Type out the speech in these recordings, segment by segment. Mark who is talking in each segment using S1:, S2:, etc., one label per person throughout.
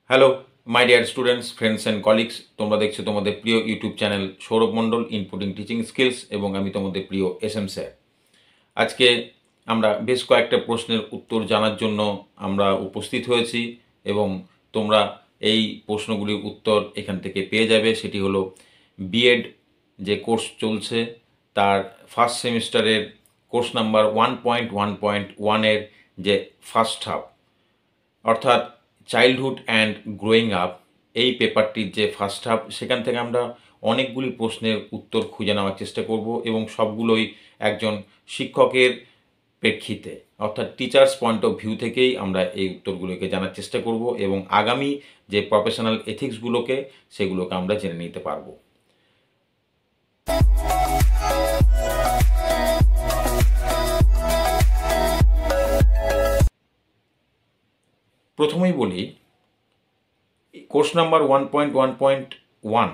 S1: Hello my dear students, friends and colleagues. তোমরা দেখছো তোমাদের প্রিয় ইউটিউব চ্যানেল সৌরভ মণ্ডল ইনপুটিং টিচিং স্কিলস এবং আমি তোমাদের প্রিয় এসএম স্যার। আজকে আমরা বেশ কয়েকটা প্রশ্নের উত্তর জানার জন্য আমরা উপস্থিত হয়েছি এবং তোমরা এই প্রশ্নগুলির উত্তর এখান থেকে পেয়ে যাবে। সেটি হলো বিএড যে কোর্স চলছে তার ফার্স্ট সেমিস্টারের কোর্স নাম্বার 1.1.1-এর যে ফার্স্ট হাফ, অর্থাৎ চাইল্ডহুড অ্যান্ড গ্রোয়িং আপ, এই পেপারটির যে ফার্স্ট হাফ, সেখান থেকে আমরা অনেকগুলি প্রশ্নের উত্তর খুঁজে নেওয়ার চেষ্টা করব এবং সবগুলোই একজন শিক্ষকের প্রেক্ষিতে, অর্থাৎ টিচার্স পয়েন্ট অফ ভিউ থেকেই আমরা এই উত্তরগুলোকে জানার চেষ্টা করব এবং আগামী যে প্রফেশনাল এথিক্সগুলোকে সেগুলোকে আমরা জেনে নিতে পারবো। প্রথমেই বলি, কোর্স নাম্বার 1.1.1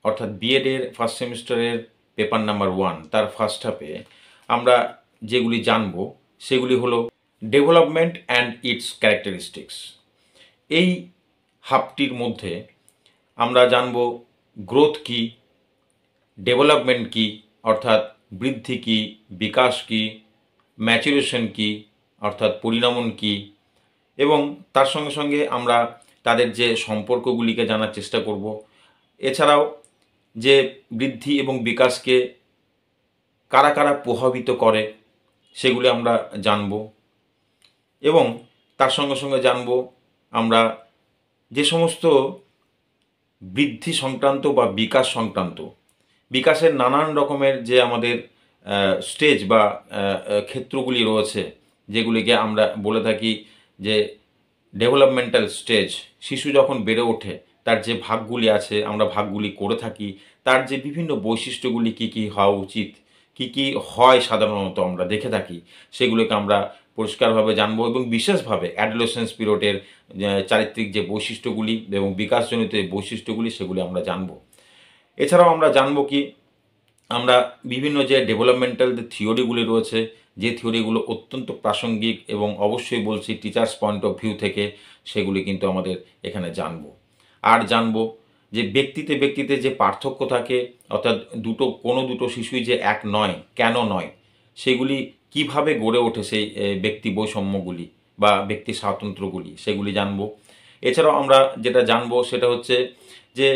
S1: অর্থাৎ বিএডের ফার্স্ট সেমিস্টারের পেপার নাম্বার 1 তার ফার্স্ট হাফে আমরা যেগুলি জানব সেগুলি হলো ডেভেলপমেন্ট অ্যান্ড ইটস ক্যারেক্টারিস্টিক্স। এই হাফটির মধ্যে আমরা জানব গ্রোথ কী, ডেভেলপমেন্ট কী অর্থাৎ বৃদ্ধি কী, বিকাশ কী, ম্যাচুরেশন কী অর্থাৎ পরিণমন কী, এবং তার সঙ্গে সঙ্গে আমরা তাদের যে সম্পর্কগুলিকে জানার চেষ্টা করব। এছাড়াও যে বৃদ্ধি এবং বিকাশকে কারা কারা প্রভাবিত করে সেগুলি আমরা জানব এবং তার সঙ্গে সঙ্গে জানব আমরা যে সমস্ত বৃদ্ধি সংক্রান্ত বা বিকাশ সংক্রান্ত, বিকাশের নানান রকমের যে আমাদের স্টেজ বা ক্ষেত্রগুলি রয়েছে, যেগুলিকে আমরা বলে থাকি যে ডেভেলপমেন্টাল স্টেজ। শিশু যখন বেড়ে ওঠে তার যে ভাগগুলি আছে, আমরা ভাগগুলি করে থাকি, তার যে বিভিন্ন বৈশিষ্ট্যগুলি কী কী হওয়া উচিত, কী কী হয় সাধারণত আমরা দেখে থাকি, সেগুলোকে আমরা পরিষ্কারভাবে জানবো এবং বিশেষভাবে অ্যাডোলেসেন্স পিরিয়ডের চারিত্রিক যে বৈশিষ্ট্যগুলি এবং বিকাশজনিত যে বৈশিষ্ট্যগুলি সেগুলি আমরা জানবো। এছাড়াও আমরা জানবো কি, আমরা বিভিন্ন যে ডেভেলপমেন্টাল যে থিওরিগুলি রয়েছে, যে থিওরিগুলো অত্যন্ত প্রাসঙ্গিক এবং অবশ্যই বলছি টিচার্স পয়েন্ট অফ ভিউ থেকে, সেগুলি কিন্তু আমাদের এখানে জানবো। আর জানবো যে ব্যক্তিতে ব্যক্তিতে যে পার্থক্য থাকে, অর্থাৎ কোনো দুটো শিশুই যে এক নয়, কেন নয়, সেগুলি কিভাবে গড়ে ওঠে সেই ব্যক্তি বৈষম্যগুলি বা ব্যক্তি স্বাতন্ত্র্যগুলি, সেগুলি জানবো। এছাড়াও আমরা যেটা জানবো সেটা হচ্ছে যে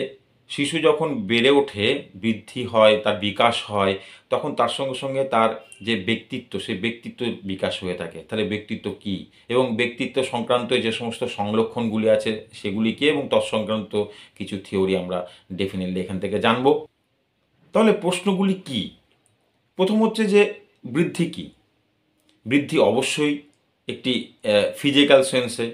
S1: শিশু যখন বেড়ে ওঠে, বৃদ্ধি হয়, তার বিকাশ হয়, তখন তার সঙ্গে সঙ্গে তার যে ব্যক্তিত্ব, সেই ব্যক্তিত্বের বিকাশ হয়ে থাকে। তাহলে ব্যক্তিত্ব কী এবং ব্যক্তিত্ব সংক্রান্ত যে সমস্ত সংলক্ষণগুলি আছে সেগুলি কী এবং তৎসংক্রান্ত কিছু থিওরি আমরা ডেফিনেটলি এখান থেকে জানব। তাহলে প্রশ্নগুলি কি? প্রথম হচ্ছে যে বৃদ্ধি কী? বৃদ্ধি অবশ্যই একটি ফিজিক্যাল সেন্সে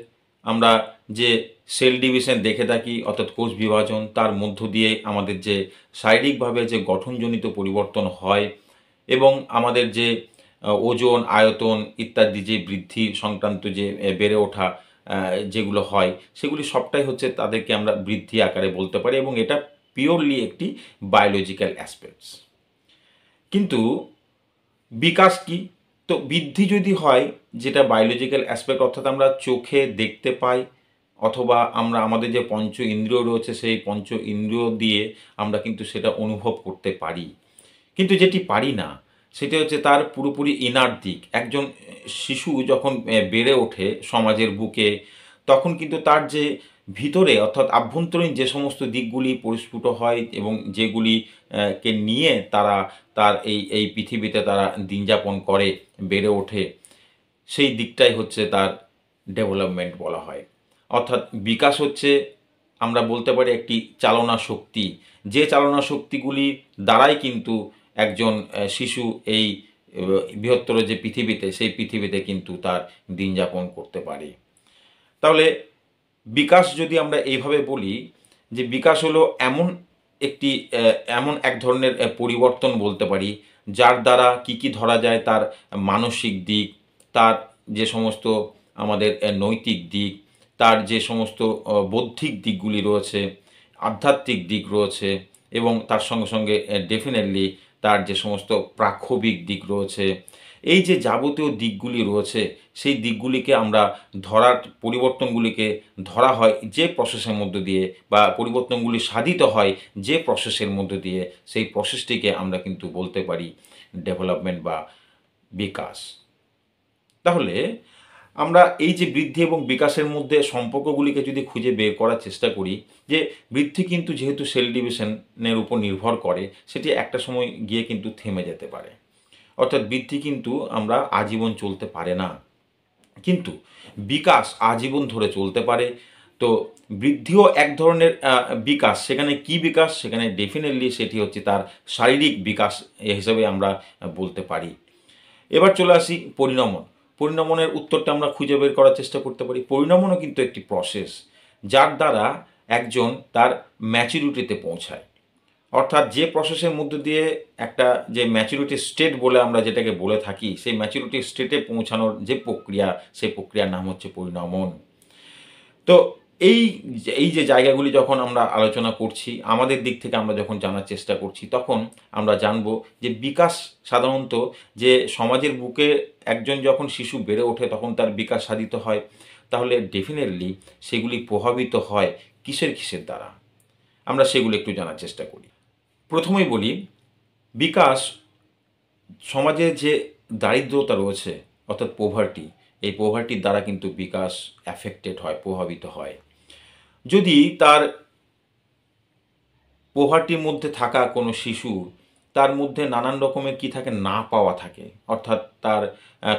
S1: আমরা যে সেল ডিভিশন দেখে থাকি, অর্থাৎ কোষ বিভাজন, তার মধ্য দিয়ে আমাদের যে শারীরিকভাবে যে গঠনজনিত পরিবর্তন হয় এবং আমাদের যে ওজন, আয়তন ইত্যাদি যে বৃদ্ধি সংক্রান্ত যে বেড়ে ওঠা যেগুলো হয়, সেগুলি সবটাই হচ্ছে তাদেরকে আমরা বৃদ্ধি আকারে বলতে পারি এবং এটা পিওরলি একটি বায়োলজিক্যাল অ্যাসপেক্টস। কিন্তু বিকাশ কি? তো বৃদ্ধি যদি হয় যেটা বায়োলজিক্যাল অ্যাসপেক্ট, অর্থাৎ আমরা চোখে দেখতে পাই অথবা আমরা আমাদের যে পঞ্চ ইন্দ্রিয় রয়েছে সেই পঞ্চ ইন্দ্রিয় দিয়ে আমরা কিন্তু সেটা অনুভব করতে পারি, কিন্তু যেটি পারি না সেটা হচ্ছে তার পুরোপুরি ইনার দিক। একজন শিশু যখন বেড়ে ওঠে সমাজের বুকে, তখন কিন্তু তার যে ভিতরে অর্থাৎ আভ্যন্তরীণ যে সমস্ত দিকগুলি পরিস্ফুট হয় এবং যেগুলি কে নিয়ে তারা তার এই পৃথিবীতে তারা দিন যাপন করে, বেড়ে ওঠে, সেই দিকটাই হচ্ছে তার ডেভেলপমেন্ট বলা হয়। অর্থাৎ বিকাশ হচ্ছে আমরা বলতে পারি একটি চালনা শক্তি, যে চালনা শক্তিগুলি দ্বারাই কিন্তু একজন শিশু এই বৃহত্তর যে পৃথিবীতে, সেই পৃথিবীতে কিন্তু তার দিন যাপন করতে পারে। তাহলে বিকাশ যদি আমরা এইভাবে বলি যে বিকাশ হলো এমন এক ধরনের পরিবর্তন বলতে পারি, যার দ্বারা কি ধরা যায়, তার মানসিক দিক, তার যে সমস্ত আমাদের নৈতিক দিক, তার যে সমস্ত বৌদ্ধিক দিকগুলি রয়েছে, আধ্যাত্মিক দিক রয়েছে এবং তার সঙ্গে সঙ্গে ডেফিনেটলি তার যে সমস্ত প্রাক্ষবিক দিক রয়েছে, এই যে যাবতীয় দিকগুলি রয়েছে সেই দিকগুলিকে আমরা ধরার পরিবর্তনগুলিকে ধরা হয় যে প্রসেসের মধ্য দিয়ে, বা পরিবর্তনগুলি সাধিত হয় যে প্রসেসের মধ্য দিয়ে, সেই প্রসেসটিকে আমরা কিন্তু বলতে পারি ডেভেলপমেন্ট বা বিকাশ। তাহলে আমরা এই যে বৃদ্ধি এবং বিকাশের মধ্যে সম্পর্কগুলিকে যদি খুঁজে বের করার চেষ্টা করি, যে বৃদ্ধি কিন্তু যেহেতু সেল ডিভিশনের উপর নির্ভর করে, সেটি একটা সময় গিয়ে কিন্তু থেমে যেতে পারে। অর্থাৎ বৃদ্ধি কিন্তু আমরা আজীবন চলতে পারে না, কিন্তু বিকাশ আজীবন ধরে চলতে পারে। তো বৃদ্ধিও এক ধরনের বিকাশ। সেখানে কি বিকাশ? সেখানে ডেফিনেটলি সেটি হচ্ছে তার শারীরিক বিকাশ হিসেবে আমরা বলতে পারি। এবার চলে আসি পরিণমন। পরিণমনের উত্তরটা আমরা খুঁজে বের করার চেষ্টা করতে পারি। পরিণমনও কিন্তু একটি প্রসেস, যার দ্বারা একজন তার ম্যাচুরিটিতে পৌঁছায়। অর্থাৎ যে প্রসেসের মধ্য দিয়ে একটা যে ম্যাচুরিটি স্টেট বলে আমরা যেটাকে বলে থাকি, সেই ম্যাচুরিটি স্টেটে পৌঁছানোর যে প্রক্রিয়া, সেই প্রক্রিয়ার নাম হচ্ছে পরিণমন। তো এই এই যে জায়গাগুলি যখন আমরা আলোচনা করছি, আমাদের দিক থেকে আমরা যখন জানার চেষ্টা করছি, তখন আমরা জানব যে বিকাশ সাধারণত, যে সমাজের বুকে একজন যখন শিশু বেড়ে ওঠে তখন তার বিকাশ সাধিত হয়, তাহলে ডেফিনেটলি সেগুলি প্রভাবিত হয় কিসের দ্বারা, আমরা সেগুলো একটু জানার চেষ্টা করি। প্রথমেই বলি, বিকাশ সমাজে যে দারিদ্রতা রয়েছে, অর্থাৎ পোভার্টি, এই পোভার্টির দ্বারা কিন্তু বিকাশ অ্যাফেক্টেড হয়, প্রভাবিত হয়। যদি তার পোভার্টির মধ্যে থাকা কোনো শিশু, তার মধ্যে নানান রকমের কি থাকে, না পাওয়া থাকে, অর্থাৎ তার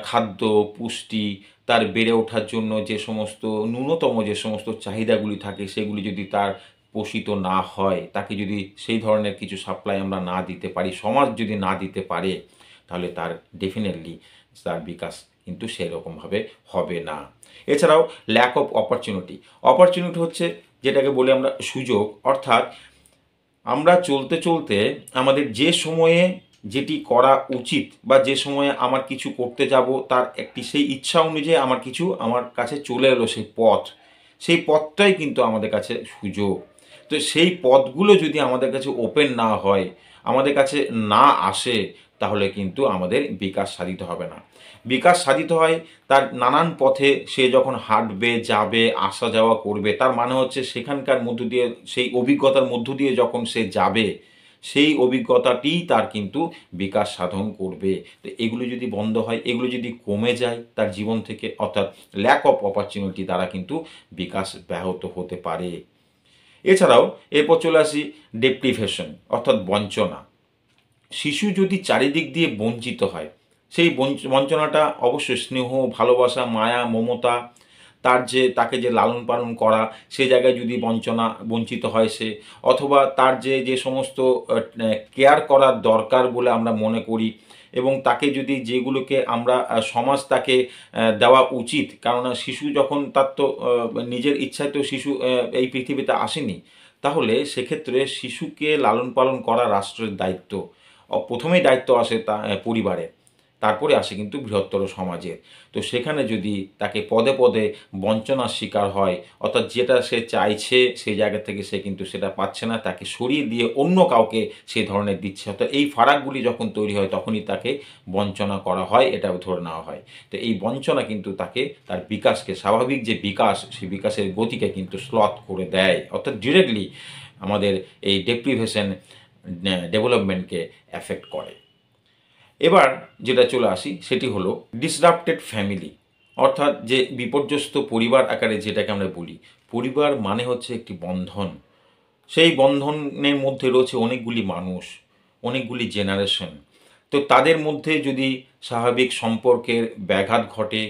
S1: খাদ্য, পুষ্টি, তার বেড়ে ওঠার জন্য যে সমস্ত ন্যূনতম যে সমস্ত চাহিদাগুলি থাকে, সেগুলি যদি তার পোষিত না হয়, তাকে যদি সেই ধরনের কিছু সাপ্লাই আমরা না দিতে পারি, সমাজ যদি না দিতে পারে, তাহলে তার ডেফিনেটলি তার বিকাশ কিন্তু সেরকমভাবে হবে না। এছাড়াও ল্যাক অফ অপরচুনিটি। অপরচুনিটি হচ্ছে যেটাকে বলি আমরা সুযোগ, অর্থাৎ আমরা চলতে চলতে আমাদের যে সময়ে যেটি করা উচিত, বা যে সময়ে আমার কিছু করতে যাব, তার একটি সেই ইচ্ছা অনুযায়ী আমার কাছে চলে এলো সেই পথ, সেই পথটাই কিন্তু আমাদের কাছে সুযোগ। তো সেই পথগুলো যদি আমাদের কাছে ওপেন না হয়, আমাদের কাছে না আসে, তাহলে কিন্তু আমাদের বিকাশ সাধিত হবে না। বিকাশ সাধিত হয় তার নানান পথে সে যখন হাঁটবে, যাবে, আসা যাওয়া করবে, তার মানে হচ্ছে সেখানকার মধ্য দিয়ে, সেই অভিজ্ঞতার মধ্য দিয়ে যখন সে যাবে, সেই অভিজ্ঞতাটিই তার কিন্তু বিকাশ সাধন করবে। তো এগুলো যদি বন্ধ হয়, এগুলো যদি কমে যায় তার জীবন থেকে, অর্থাৎ ল্যাক অফ অপরচুনিটি দ্বারা কিন্তু বিকাশ ব্যাহত হতে পারে। এছাড়াও এরপর চলে আসি ডেপ্রিভেশন, অর্থাৎ বঞ্চনা। শিশু যদি চারিদিক দিয়ে বঞ্চিত হয়, সেই বঞ্চনাটা অবশ্যই স্নেহ, ভালোবাসা, মায়া, মমতা, তাকে যে লালন পালন করা, সে জায়গায় যদি বঞ্চিত হয় সে, অথবা তার যে সমস্ত কেয়ার করার দরকার বলে আমরা মনে করি, এবং তাকে যদি যেগুলোকে আমরা সমাজ তাকে দেওয়া উচিত, কেননা শিশু যখন তার তো নিজের ইচ্ছায় তো শিশু এই পৃথিবীতে আসেনি, তাহলে সেক্ষেত্রে শিশুকে লালন পালন করা রাষ্ট্রের দায়িত্ব। প্রথমেই দায়িত্ব আসে পরিবারে, তারপরে আসে কিন্তু বৃহত্তর সমাজের। তো সেখানে যদি তাকে পদে পদে বঞ্চনার শিকার হয়, অর্থাৎ যেটা সে চাইছে সেই জায়গা থেকে সে কিন্তু সেটা পাচ্ছে না, তাকে সরিয়ে দিয়ে অন্য কাউকে সেই ধরনের দিচ্ছে, অর্থাৎ এই ফারাকগুলি যখন তৈরি হয়, তখনই তাকে বঞ্চনা করা হয়, এটাও ধরে নেওয়া হয়। তো এই বঞ্চনা কিন্তু তাকে তার বিকাশকে, স্বাভাবিক যে বিকাশ, সেই বিকাশের গতিকে কিন্তু স্লথ করে দেয়, অর্থাৎ ডিরেক্টলি আমাদের এই ডেপ্রিভেশন ডেভেলপমেন্টকে অ্যাফেক্ট করে। এবার যেটা চলে আসি, সেটি হলো ডিসরাপ্টেড ফ্যামিলি, অর্থাৎ যে বিপর্যস্ত পরিবার আকারে যেটাকে আমরা বলি। পরিবার মানে হচ্ছে একটি বন্ধন, সেই বন্ধনের মধ্যে রয়েছে অনেকগুলি মানুষ, অনেকগুলি জেনারেশন। তো তাদের মধ্যে যদি স্বাভাবিক সম্পর্কের ব্যাঘাত ঘটে,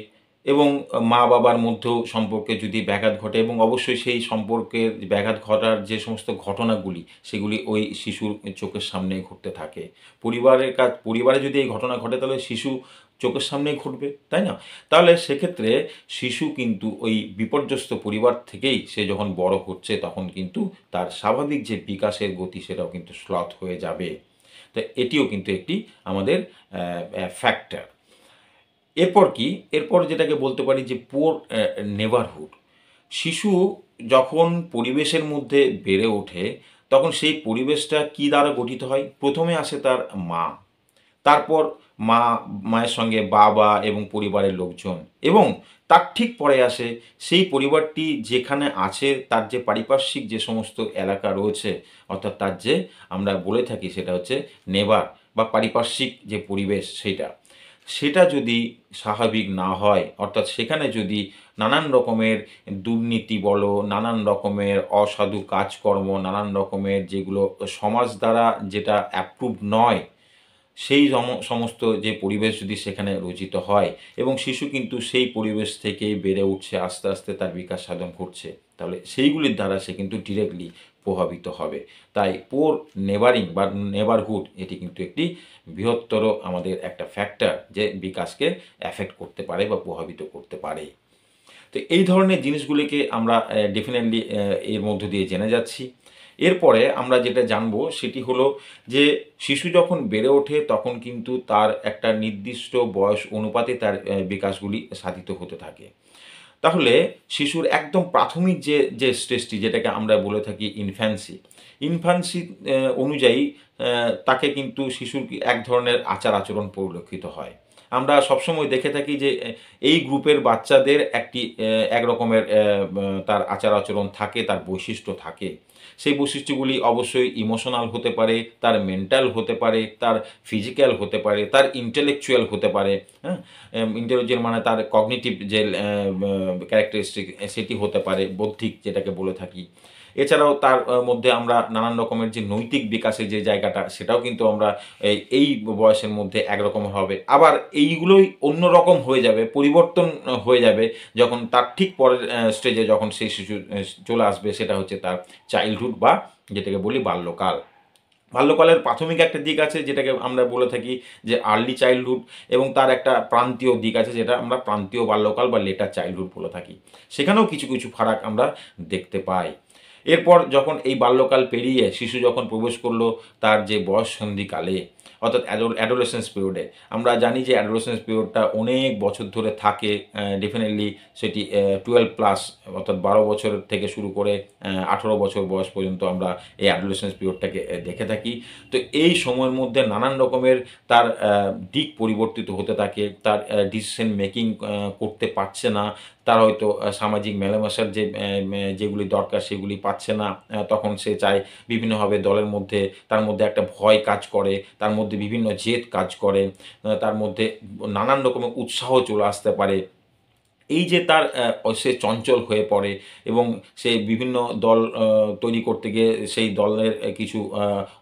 S1: এবং মা বাবার মধ্যেও সম্পর্কে যদি ব্যাঘাত ঘটে, এবং অবশ্যই সেই সম্পর্কের ব্যাঘাত ঘটার যে সমস্ত ঘটনাগুলি, সেগুলি ওই শিশুর চোখের সামনে ঘটতে থাকে। পরিবারে যদি এই ঘটনা ঘটে, তাহলে শিশু চোখের সামনেই ঘটবে, তাই না? তাহলে সেক্ষেত্রে শিশু কিন্তু ওই বিপর্যস্ত পরিবার থেকেই সে যখন বড় হচ্ছে, তখন কিন্তু তার স্বাভাবিক যে বিকাশের গতি, সেটাও কিন্তু স্লথ হয়ে যাবে। তো এটিও কিন্তু একটি আমাদের ফ্যাক্টর। এরপর যেটাকে বলতে পারি যে পুওর নেবারহুড। শিশু যখন পরিবেশের মধ্যে বেড়ে ওঠে, তখন সেই পরিবেশটা কী দ্বারা গঠিত হয়? প্রথমে আসে তার মা, তারপর মা মায়ের সঙ্গে বাবা এবং পরিবারের লোকজন, এবং তার ঠিক পরে আসে সেই পরিবারটি যেখানে আছে তার যে পারিপার্শ্বিক যে সমস্ত এলাকা রয়েছে, অর্থাৎ তার যে আমরা বলে থাকি সেটা হচ্ছে নেবার বা পারিপার্শ্বিক যে পরিবেশ সেটা যদি স্বাভাবিক না হয়, অর্থাৎ সেখানে যদি নানান রকমের দুর্নীতি বলো, নানান রকমের অসাধু কাজকর্ম, নানান রকমের যেগুলো সমাজ দ্বারা যেটা অ্যাপ্রুভ নয়, সেই সমস্ত যে পরিবেশ যদি সেখানে রচিত হয় এবং শিশু কিন্তু সেই পরিবেশ থেকেই বেড়ে উঠছে, আস্তে আস্তে তার বিকাশ সাধন ঘটছে, তাহলে সেইগুলির দ্বারা সে কিন্তু ডিরেক্টলি প্রভাবিত হবে। তাই পোর নেবারিং বা নেবারহুড এটি কিন্তু একটি বৃহত্তর আমাদের একটা ফ্যাক্টর যে বিকাশকে অ্যাফেক্ট করতে পারে বা প্রভাবিত করতে পারে। তো এই ধরনের জিনিসগুলিকে আমরা ডেফিনেটলি এর মধ্য দিয়ে জেনে যাচ্ছি। এরপরে আমরা যেটা জানবো সেটি হলো যে শিশু যখন বেড়ে ওঠে তখন কিন্তু তার একটা নির্দিষ্ট বয়স অনুপাতে তার বিকাশগুলি সাধিত হতে থাকে। তাহলে শিশুর একদম প্রাথমিক যে স্টেজটি যেটাকে আমরা বলে থাকি ইনফ্যান্সি অনুযায়ী তাকে কিন্তু শিশুর এক ধরনের আচার আচরণ পরিলক্ষিত হয়। আমরা সবসময় দেখে থাকি যে এই গ্রুপের বাচ্চাদের এক রকমের তার আচার আচরণ থাকে, তার বৈশিষ্ট্য থাকে। সেই বৈশিষ্ট্যগুলি অবশ্যই ইমোশনাল হতে পারে, তার মেন্টাল হতে পারে, তার ফিজিক্যাল হতে পারে, তার ইন্টেলেকচুয়াল হতে পারে। হ্যাঁ, ইন্টেলিজেন্ট মানে তার কগনিটিভ যে ক্যারেক্টারিস্টিক সেটি হতে পারে, বৌদ্ধিক যেটাকে বলে থাকি। এছাড়াও তার মধ্যে আমরা নানান রকমের যে নৈতিক বিকাশের যে জায়গাটা সেটাও কিন্তু আমরা এই বয়সের মধ্যে একরকম হবে, আবার এইগুলোই অন্যরকম হয়ে যাবে, পরিবর্তন হয়ে যাবে যখন তার ঠিক পরের স্টেজে যখন সেই শিশু চলে আসবে, সেটা হচ্ছে তার চাইল্ডহুড বা যেটাকে বলি বাল্যকাল। বাল্যকালের প্রাথমিক একটা দিক আছে যেটাকে আমরা বলে থাকি যে আর্লি চাইল্ডহুড, এবং তার একটা প্রান্তীয় দিক আছে যেটা আমরা প্রান্তীয় বাল্যকাল বা লেটার চাইল্ডহুড বলে থাকি। সেখানেও কিছু কিছু ফারাক আমরা দেখতে পাই। এরপর যখন এই বাল্যকাল পেরিয়ে শিশু যখন প্রবেশ করলো তার যে বয়ঃসন্ধিকালে, অর্থাৎ অ্যাডোলেসেন্স পিরিয়ডে, আমরা জানি যে অ্যাডোলেসেন্স পিরিয়ডটা অনেক বছর ধরে থাকে। ডেফিনেটলি সেটি 12+, অর্থাৎ 12 বছর থেকে শুরু করে 18 বছর বয়স পর্যন্ত আমরা এই অ্যাডোলেসেন্স পিরিয়ডটাকে দেখে থাকি। তো এই সময়ের মধ্যে নানান রকমের তার দিক পরিবর্তিত হতে থাকে, তার ডিসিশন মেকিং করতে পারছে না, তার হয়তো সামাজিক মেলামেশার যেগুলি দরকার সেগুলি পাচ্ছে না। তখন সে চায় বিভিন্নভাবে দলের মধ্যে, তার মধ্যে একটা ভয় কাজ করে, তার মধ্যে বিভিন্ন জেদ কাজ করে, তার মধ্যে নানান রকমের উৎসাহ চলে আসতে পারে। এই যে তার সে চঞ্চল হয়ে পড়ে এবং সে বিভিন্ন দল তৈরি করতে গিয়ে সেই দলের কিছু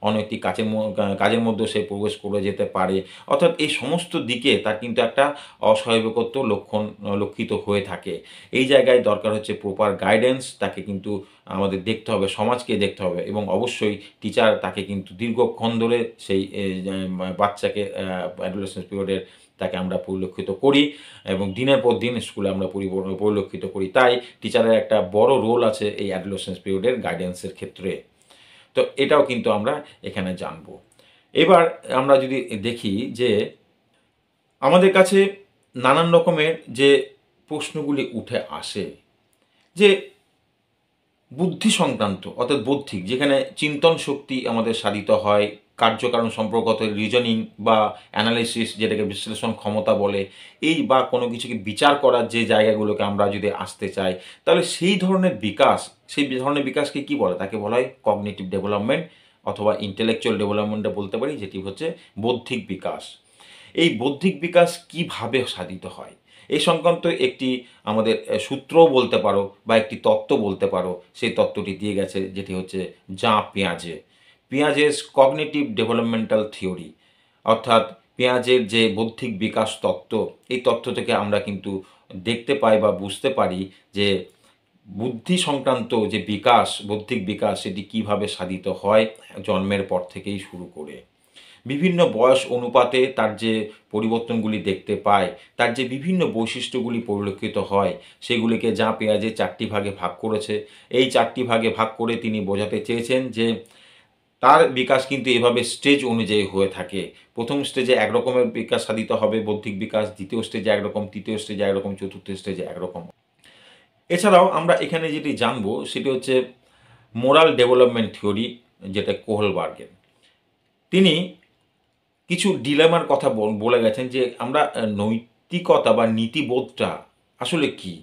S1: অনৈতিক কাজের মধ্যেও সে প্রবেশ করে যেতে পারে। অর্থাৎ এই সমস্ত দিকে তার কিন্তু একটা অস্বাভাবিকত্ব লক্ষিত হয়ে থাকে। এই জায়গায় দরকার হচ্ছে প্রপার গাইডেন্স, তাকে কিন্তু আমাদের দেখতে হবে, সমাজকে দেখতে হবে, এবং অবশ্যই টিচার তাকে কিন্তু দীর্ঘক্ষণ ধরে সেই বাচ্চাকে অ্যাডোলেসেন্স পিরিয়ডের তাকে আমরা পরিলক্ষিত করি এবং দিনের পর দিন স্কুলে আমরা পরিলক্ষিত করি। তাই টিচারের একটা বড় রোল আছে এই অ্যাডোলেসেন্স পিরিয়ডের গাইডেন্সের ক্ষেত্রে। তো এটাও কিন্তু আমরা এখানে জানব। এবার আমরা যদি দেখি যে আমাদের কাছে নানান রকমের যে প্রশ্নগুলি উঠে আসে, যে বুদ্ধি সংক্রান্ত, অর্থাৎ বৌদ্ধিক, যেখানে চিন্তন শক্তি আমাদের সাধিত হয়, কার্যকারণ সম্পর্কত রিজনিং বা অ্যানালিসিস যেটাকে বিশ্লেষণ ক্ষমতা বলে, এই বা কোনো কিছুকে বিচার করার যে জায়গাগুলোকে আমরা যদি আসতে চাই, তাহলে সেই ধরনের বিকাশকে কী বলে? তাকে বলা হয় কগনিটিভ ডেভেলপমেন্ট অথবা ইন্টেলেকচুয়াল ডেভেলপমেন্টটা বলতে পারি, যেটি হচ্ছে বৌদ্ধিক বিকাশ। এই বৌদ্ধিক বিকাশ কিভাবে সাধিত হয় এই সংক্রান্ত একটি আমাদের সূত্রও বলতে পারো বা একটি তত্ত্ব বলতে পারো। সেই তত্ত্বটি দিয়ে গেছে যেটি হচ্ছে পিয়াজেস কগনিটিভ ডেভেলপমেন্টাল থিওরি, অর্থাৎ পেঁয়াজের যে বৌদ্ধিক বিকাশ তত্ত্ব, এই তত্ত্ব থেকে আমরা কিন্তু দেখতে পাই বা বুঝতে পারি যে বুদ্ধি সংক্রান্ত যে বৌদ্ধিক বিকাশ সেটি কিভাবে সাধিত হয় জন্মের পর থেকেই শুরু করে বিভিন্ন বয়স অনুপাতে তার যে পরিবর্তনগুলি দেখতে পায়, তার যে বিভিন্ন বৈশিষ্ট্যগুলি পরিলক্ষিত হয়, সেগুলিকে পেঁয়াজে 4টি ভাগে ভাগ করেছে। এই 4টি ভাগে ভাগ করে তিনি বোঝাতে চেয়েছেন যে তার বিকাশ কিন্তু এভাবে স্টেজ অনুযায়ী হয়ে থাকে। প্রথম স্টেজে একরকমের বিকাশ সাধিত হবে বৌদ্ধিক বিকাশ, দ্বিতীয় স্টেজে একরকম, তৃতীয় স্টেজে একরকম, চতুর্থ স্টেজে একরকম। এছাড়াও আমরা এখানে যেটি জানবো সেটি হচ্ছে মোরাল ডেভেলপমেন্ট থিওরি, যেটা কোহলবার্গের। তিনি কিছু ডিলেমার কথা বলে গেছেন যে আমরা নৈতিকতা বা নীতিবোধটা আসলে কি।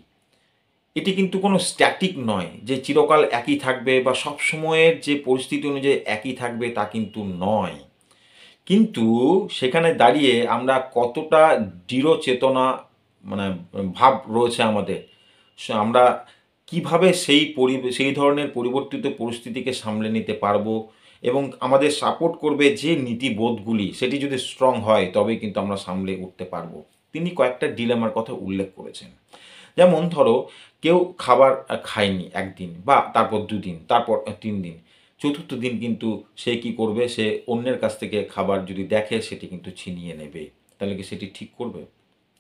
S1: এটি কিন্তু কোনো স্ট্যাটিক নয় যে চিরকাল একই থাকবে বা সবসময়ের যে পরিস্থিতি অনুযায়ী একই থাকবে তা কিন্তু নয়। কিন্তু সেখানে দাঁড়িয়ে আমরা কতটা দৃঢ় চেতনা মানে ভাব রয়েছে আমাদের, আমরা কিভাবে সেই ধরনের পরিবর্তিত পরিস্থিতিকে সামলে নিতে পারবো এবং আমাদের সাপোর্ট করবে যে নীতিবোধগুলি, সেটি যদি স্ট্রং হয় তবে কিন্তু আমরা সামলে উঠতে পারবো। তিনি কয়েকটা ডিলেমার কথা উল্লেখ করেছেন। যেমন ধরো কেউ খাবার খায়নি একদিন বা তারপর 2 দিন, তারপর 3 দিন, চতুর্থ দিন কিন্তু সে কি করবে, সে অন্যের কাছ থেকে খাবার যদি দেখে সেটি কিন্তু ছিনিয়ে নেবে। তাহলে কি সেটি ঠিক করবে?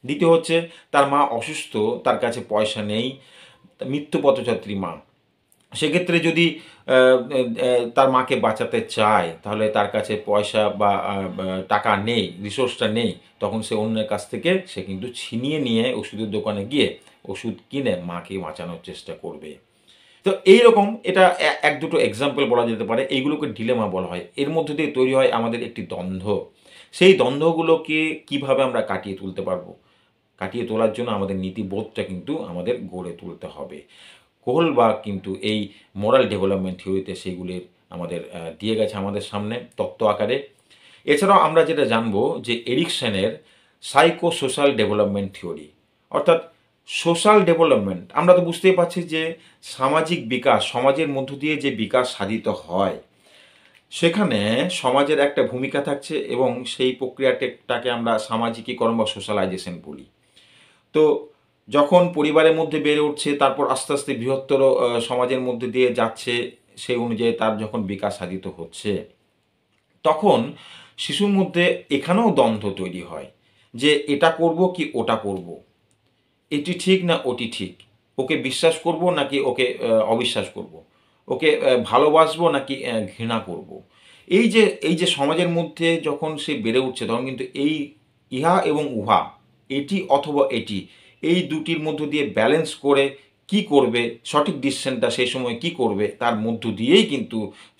S1: দ্বিতীয় হচ্ছে তার মা অসুস্থ, তার কাছে পয়সা নেই, মৃত্যু পথযাত্রী মা। সেক্ষেত্রে যদি তার মাকে বাঁচাতে চায় তাহলে তার কাছে পয়সা বা টাকা নেই, রিসোর্সটা নেই, তখন সে অন্যের কাছ থেকে সে কিন্তু ছিনিয়ে নিয়ে ওষুধের দোকানে গিয়ে ওষুধ কিনে মাকে বাঁচানোর চেষ্টা করবে। তো এইরকম এটা এক দুটো এক্সাম্পল বলা যেতে পারে, এইগুলোকে ডিলেমা বলা হয়। এর মধ্যে দিয়ে তৈরি হয় আমাদের একটি দ্বন্দ্ব। সেই দ্বন্দ্বগুলোকে কিভাবে আমরা কাটিয়ে তুলতে পারবো, কাটিয়ে তোলার জন্য আমাদের নীতিবোধটা কিন্তু আমাদের গড়ে তুলতে হবে। কোহলবার্গ কিন্তু এই মোরাল ডেভেলপমেন্ট থিওরিতে সেইগুলির আমাদের দিয়ে গেছে আমাদের সামনে তত্ত্ব আকারে। এছাড়াও আমরা যেটা জানবো যে এরিকসনের সাইকো সোশ্যাল ডেভেলপমেন্ট থিওরি, অর্থাৎ সোশ্যাল ডেভেলপমেন্ট, আমরা তো বুঝতেই পারছি যে সামাজিক বিকাশ, সমাজের মধ্য দিয়ে যে বিকাশ সাধিত হয় সেখানে সমাজের একটা ভূমিকা থাকছে এবং সেই প্রক্রিয়াটাকে আমরা সামাজিকীকরণ বা সোশ্যালাইজেশন বলি। তো যখন পরিবারের মধ্যে বেড়ে উঠছে, তারপর আস্তে আস্তে বৃহত্তর সমাজের মধ্যে দিয়ে যাচ্ছে, সেই অনুযায়ী তার যখন বিকাশ সাধিত হচ্ছে, তখন শিশুর মধ্যে এখানেও দ্বন্দ্ব তৈরি হয় যে এটা করব কি ওটা করব, এটি ঠিক না ওটি ঠিক, ওকে বিশ্বাস করব নাকি ওকে অবিশ্বাস করব, ওকে ভালোবাসবো নাকি ঘৃণা করব। এই যে সমাজের মধ্যে যখন সে বেড়ে উঠছে তখন কিন্তু এই ইহা এবং উহা, এটি অথবা এটি, এই দুটির মধ্য দিয়ে ব্যালেন্স করে কি করবে, সঠিক ডিসিশনটা সেই সময় কি করবে, তার মধ্য দিয়েই কিন্তু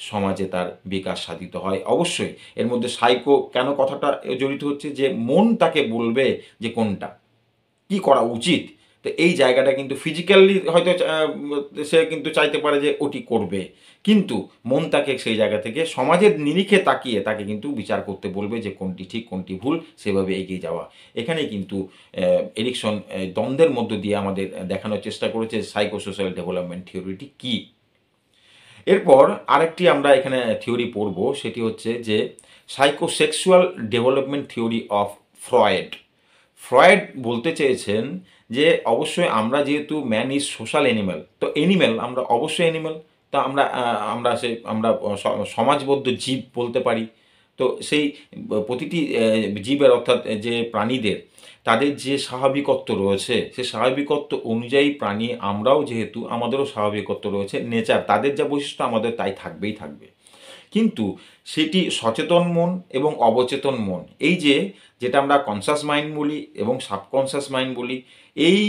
S1: সমাজে তার বিকাশ সাধিত হয়। অবশ্যই এর মধ্যে সাইকো কেন কথাটা জড়িত হচ্ছে, যে মন তাকে বলবে যে কোনটা কি করা উচিত। তো এই জায়গাটা কিন্তু ফিজিক্যালি হয়তো সে কিন্তু চাইতে পারে যে ওটি করবে, কিন্তু মন তাকে সেই জায়গা থেকে সমাজের নিরিখে তাকিয়ে তাকে কিন্তু বিচার করতে বলবে যে কোনটি ঠিক কোনটি ভুল, সেভাবে এগিয়ে যাওয়া। এখানে কিন্তু এরিকসন দ্বন্দ্বের মধ্য দিয়ে আমাদের দেখানোর চেষ্টা করেছে সাইকো সোশ্যাল ডেভেলপমেন্ট থিওরিটি কী। এরপর আরেকটি আমরা এখানে থিওরি পড়ব, সেটি হচ্ছে যে psychosexual development theory of Freud. Freud বলতে চেয়েছেন যে অবশ্যই আমরা যেহেতু ম্যান ইজ সোশ্যাল অ্যানিম্যাল, তো অ্যানিম্যাল আমরা অবশ্যই অ্যানিম্যাল, তা আমরা সমাজবদ্ধ জীব বলতে পারি। তো সেই প্রতিটি জীবের, অর্থাৎ যে প্রাণীদের, তাদের যে স্বাভাবিকত্ব রয়েছে সে স্বাভাবিকত্ব অনুযায়ী প্রাণী আমরাও, যেহেতু আমাদেরও স্বাভাবিকত্ব রয়েছে, নেচার তাদের যা বৈশিষ্ট্য আমাদের তাই থাকবেই থাকবে। কিন্তু সেটি সচেতন মন এবং অবচেতন মন, এই যেটা আমরা কনসাস মাইন্ড বলি এবং সাবকনসাস মাইন্ড বলি, এই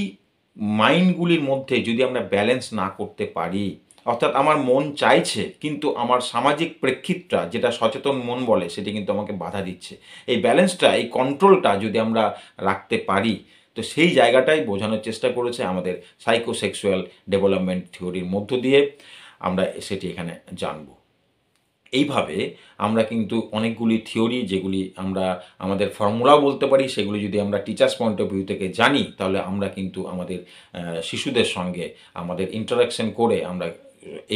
S1: মাইন্ডগুলির মধ্যে যদি আমরা ব্যালেন্স না করতে পারি, অর্থাৎ আমার মন চাইছে কিন্তু আমার সামাজিক প্রেক্ষিতটা, যেটা সচেতন মন বলে, সেটি কিন্তু আমাকে বাধা দিচ্ছে, এই ব্যালেন্সটা, এই কন্ট্রোলটা যদি আমরা রাখতে পারি, তো সেই জায়গাটাই বোঝানোর চেষ্টা করেছে আমাদের সাইকোসেক্সুয়াল ডেভেলপমেন্ট থিওরির মধ্য দিয়ে, আমরা সেটি এখানে জানব। এইভাবে আমরা কিন্তু অনেকগুলি থিওরি, যেগুলি আমরা আমাদের ফর্মুলাও বলতে পারি, সেগুলি যদি আমরা টিচার্স পয়েন্ট অফ ভিউ থেকে জানি, তাহলে আমরা কিন্তু আমাদের শিশুদের সঙ্গে আমাদের ইন্টারাকশন করে আমরা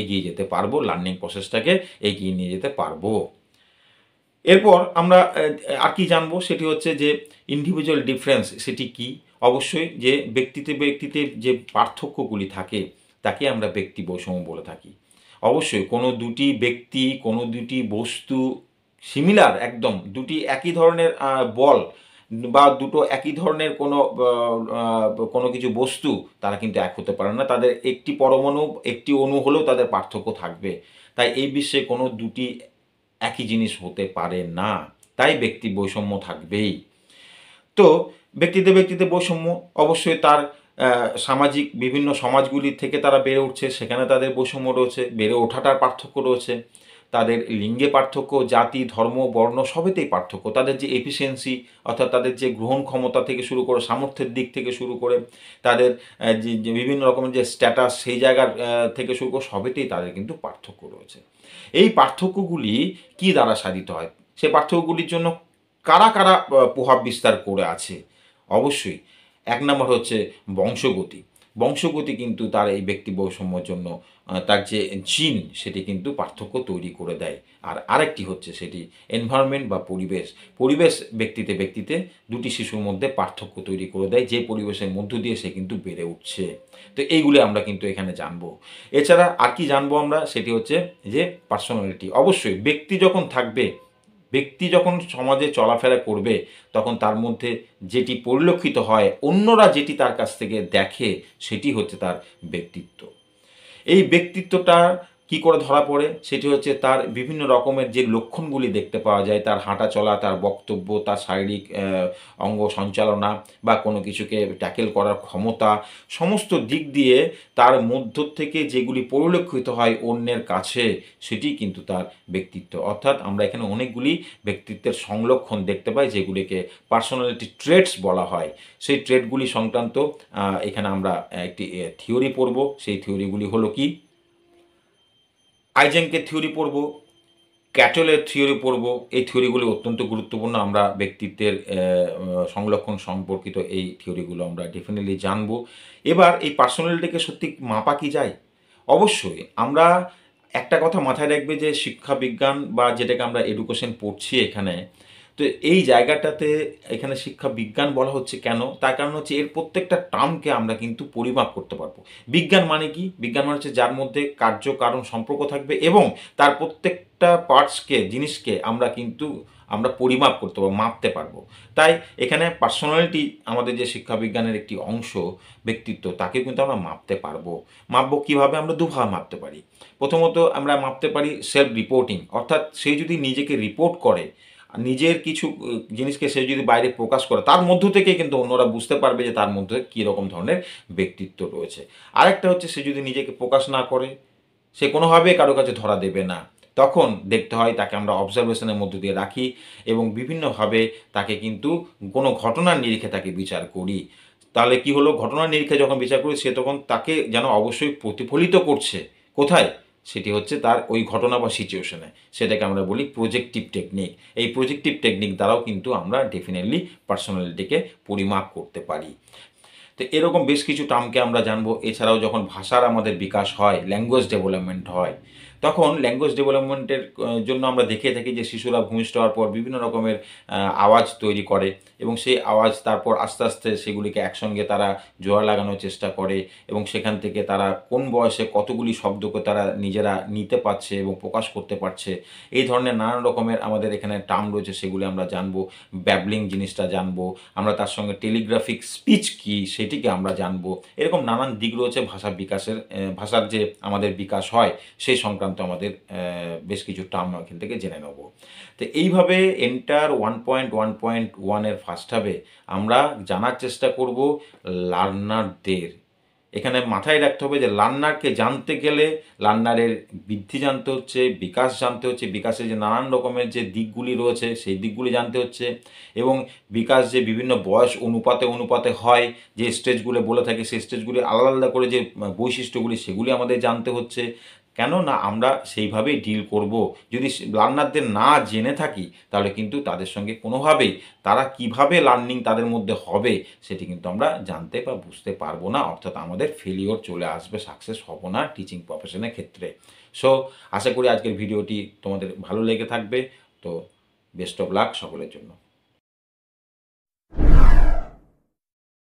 S1: এগিয়ে যেতে পারবো, লার্নিং প্রসেসটাকে এগিয়ে নিয়ে যেতে পারবো। এরপর আমরা আর কি জানবো, সেটি হচ্ছে যে ইন্ডিভিজুয়াল ডিফারেন্স সেটি কি। অবশ্যই যে ব্যক্তিতে যে পার্থক্যগুলি থাকে তাকে আমরা ব্যক্তি বৈষম্য বলে থাকি। অবশ্যই কোনো দুটি ব্যক্তি, কোনো দুটি বস্তু সিমিলার, একদম দুটি একই ধরনের বল বা দুটো একই ধরনের কোনো কিছু বস্তু, তারা কিন্তু এক হতে পারে না, তাদের একটি পরমাণু, একটি অণু হলেও তাদের পার্থক্য থাকবে। তাই এই বিশ্বে কোনো দুটি একই জিনিস হতে পারে না, তাই ব্যক্তি বৈষম্য থাকবেই। তো ব্যক্তিতে বৈষম্য, অবশ্যই তার সামাজিক বিভিন্ন সমাজগুলি থেকে তারা বেড়ে উঠছে, সেখানে তাদের বৈষম্য রয়েছে, বেড়ে ওঠাটার পার্থক্য রয়েছে। তাদের লিঙ্গে পার্থক্য, জাতি, ধর্ম, বর্ণ সবেতেই পার্থক্য, তাদের যে এফিসিয়েন্সি অর্থাৎ তাদের যে গ্রহণ ক্ষমতা থেকে শুরু করে সামর্থ্যের দিক থেকে শুরু করে তাদের যে বিভিন্ন রকমের যে স্ট্যাটাস সেই জায়গার থেকে শুরু করে সবেতেই তাদের কিন্তু পার্থক্য রয়েছে। এই পার্থক্যগুলি কী দ্বারা সাধিত হয়, সেই পার্থক্যগুলির জন্য কারা কারা প্রভাব বিস্তার করে আছে? অবশ্যই এক নম্বর হচ্ছে বংশগতি। বংশগতি কিন্তু তার এই ব্যক্তি বৈষম্যের জন্য তার যে জিন সেটি কিন্তু পার্থক্য তৈরি করে দেয়। আর আরেকটি হচ্ছে সেটি এনভায়রনমেন্ট বা পরিবেশ। পরিবেশ ব্যক্তিতে দুটি শিশুর মধ্যে পার্থক্য তৈরি করে দেয়, যে পরিবেশের মধ্য দিয়ে সে কিন্তু বেড়ে উঠছে। তো এইগুলি আমরা কিন্তু এখানে জানবো। এছাড়া আর কি জানবো আমরা, সেটি হচ্ছে যে পার্সোনালিটি। অবশ্যই ব্যক্তি যখন সমাজে চলাফেরা করবে তখন তার মধ্যে যেটি পরিলক্ষিত হয়, অন্যরা যেটি তার কাছ থেকে দেখে, সেটি হচ্ছে তার ব্যক্তিত্ব। এই ব্যক্তিত্বটা কি করে ধরা পড়ে, সেটি হচ্ছে তার বিভিন্ন রকমের যে লক্ষণগুলি দেখতে পাওয়া যায়, তার হাঁটা চলা, তার বক্তব্য, তার শারীরিক অঙ্গ সঞ্চালনা বা কোনো কিছুকে ট্যাকেল করার ক্ষমতা, সমস্ত দিক দিয়ে তার মধ্য থেকে যেগুলি পরিলক্ষিত হয় অন্যের কাছে, সেটি কিন্তু তার ব্যক্তিত্ব। অর্থাৎ আমরা এখানে অনেকগুলি ব্যক্তিত্বের সংলক্ষণ দেখতে পাই, যেগুলিকে পার্সোনালিটি ট্রেটস বলা হয়। সেই ট্রেটগুলি সংক্রান্ত এখানে আমরা একটি থিওরি পড়ব। সেই থিওরিগুলি হলো কি, আইজেঙ্কের থিওরি পড়ব, ক্যাটলের থিওরি পড়ব। এই থিওরিগুলি অত্যন্ত গুরুত্বপূর্ণ। আমরা ব্যক্তিত্বের সংলক্ষণ সম্পর্কিত এই থিওরিগুলো আমরা ডেফিনেটলি জানবো। এবার এই পার্সোনালিটিকে সত্যি মাপা কি যায়? অবশ্যই। আমরা একটা কথা মাথায় রাখবে যে শিক্ষা বিজ্ঞান বা যেটাকে আমরা এডুকেশন পড়ছি এখানে, তো এই জায়গাটাতে এখানে শিক্ষা বিজ্ঞান বলা হচ্ছে কেন? তার কারণ হচ্ছে এর প্রত্যেকটা টার্মকে আমরা কিন্তু পরিমাপ করতে পারবো। বিজ্ঞান মানে কি? বিজ্ঞান মানে হচ্ছে যার মধ্যে কার্য কারণ সম্পর্ক থাকবে এবং তার প্রত্যেকটা পার্টসকে, জিনিসকে আমরা পরিমাপ করতে পারবো, মাপতে পারবো। তাই এখানে পার্সোনালিটি আমাদের যে শিক্ষা বিজ্ঞানের একটি অংশ, ব্যক্তিত্ব, তাকে কিন্তু আমরা মাপতে পারবো। মাপবো কীভাবে? আমরা দুভাবে মাপতে পারি। প্রথমত আমরা মাপতে পারি সেলফ রিপোর্টিং, অর্থাৎ সে যদি নিজেকে রিপোর্ট করে, নিজের কিছু জিনিসকে সে যদি বাইরে প্রকাশ করে, তার মধ্য থেকে কিন্তু অন্যরা বুঝতে পারবে যে তার মধ্যে কীরকম ধরনের ব্যক্তিত্ব রয়েছে। আরেকটা হচ্ছে সে যদি নিজেকে প্রকাশ না করে, সে কোনোভাবে কারো কাছে ধরা দেবে না, তখন দেখতে হয় তাকে আমরা অবজারভেশনের মধ্য দিয়ে রাখি এবং বিভিন্নভাবে তাকে কিন্তু কোনো ঘটনার নিরিখে তাকে বিচার করি। তাহলে কি হলো, ঘটনার নিরিখে যখন বিচার করি সে তখন তাকে যেন অবশ্যই প্রতিফলিত করছে। কোথায়? সেটি হচ্ছে তার ওই ঘটনা বা সিচুয়েশনে। সেটাকে আমরা বলি প্রজেক্টিভ টেকনিক। এই প্রজেক্টিভ টেকনিক দ্বারাও কিন্তু আমরা ডেফিনেটলি পার্সোনালিটিকে পরিমাপ করতে পারি। তো এরকম বেশ কিছু টার্মকে আমরা জানবো। এছাড়াও যখন ভাষার আমাদের বিকাশ হয়, ল্যাঙ্গুয়েজ ডেভেলপমেন্ট হয়, তখন ল্যাঙ্গুয়েজ ডেভেলপমেন্টের জন্য আমরা দেখে থাকি যে শিশুরা ভূমিষ্ঠ হওয়ার পর বিভিন্ন রকমের আওয়াজ তৈরি করে এবং সেই আওয়াজ তারপর আস্তে আস্তে সেগুলিকে একসঙ্গে তারা জোড়া লাগানোর চেষ্টা করে এবং সেখান থেকে তারা কোন বয়সে কতগুলি শব্দকে তারা নিজেরা নিতে পারছে এবং প্রকাশ করতে পারছে, এই ধরনের নানান রকমের আমাদের এখানে টার্ম রয়েছে, সেগুলি আমরা জানবো। ব্যাবলিং জিনিসটা জানবো আমরা, তার সঙ্গে টেলিগ্রাফিক স্পিচ কী সেটিকে আমরা জানবো। এরকম নানান দিক রয়েছে ভাষা বিকাশের, ভাষার যে আমাদের বিকাশ হয় সেই সংক্রান্ত আমাদের বেশ কিছু টার্ম এখান থেকে জেনে নেব। তো এইভাবে এন্টার 1.1.1 ফার্স্ট হাবে আমরা জানার চেষ্টা করব লার্নারদের। এখানে মাথায় রাখতে হবে যে লার্নারকে জানতে গেলে লার্নারের বৃদ্ধি জানতে হচ্ছে, বিকাশ জানতে হচ্ছে, বিকাশের যে নানান রকমের যে দিকগুলি রয়েছে সেই দিকগুলি জানতে হচ্ছে এবং বিকাশ যে বিভিন্ন বয়স অনুপাতে হয়, যে স্টেজগুলো বলে থাকে সেই স্টেজগুলি আলাদা আলাদা করে যে বৈশিষ্ট্যগুলি সেগুলি আমাদের জানতে হচ্ছে। কেন না আমরা সেইভাবেই ডিল করব। যদি লার্নারদের না জেনে থাকি তাহলে কিন্তু তাদের সঙ্গে কোনোভাবেই তারা কিভাবে লার্নিং তাদের মধ্যে হবে সেটি কিন্তু আমরা জানতে বা বুঝতে পারবো না, অর্থাৎ আমাদের ফেলিওর চলে আসবে, সাকসেস হব না টিচিং প্রফেশনের ক্ষেত্রে। সো আশা করি আজকের ভিডিওটি তোমাদের ভালো লেগে থাকবে। তো বেস্ট অফ লাক সকলের জন্য।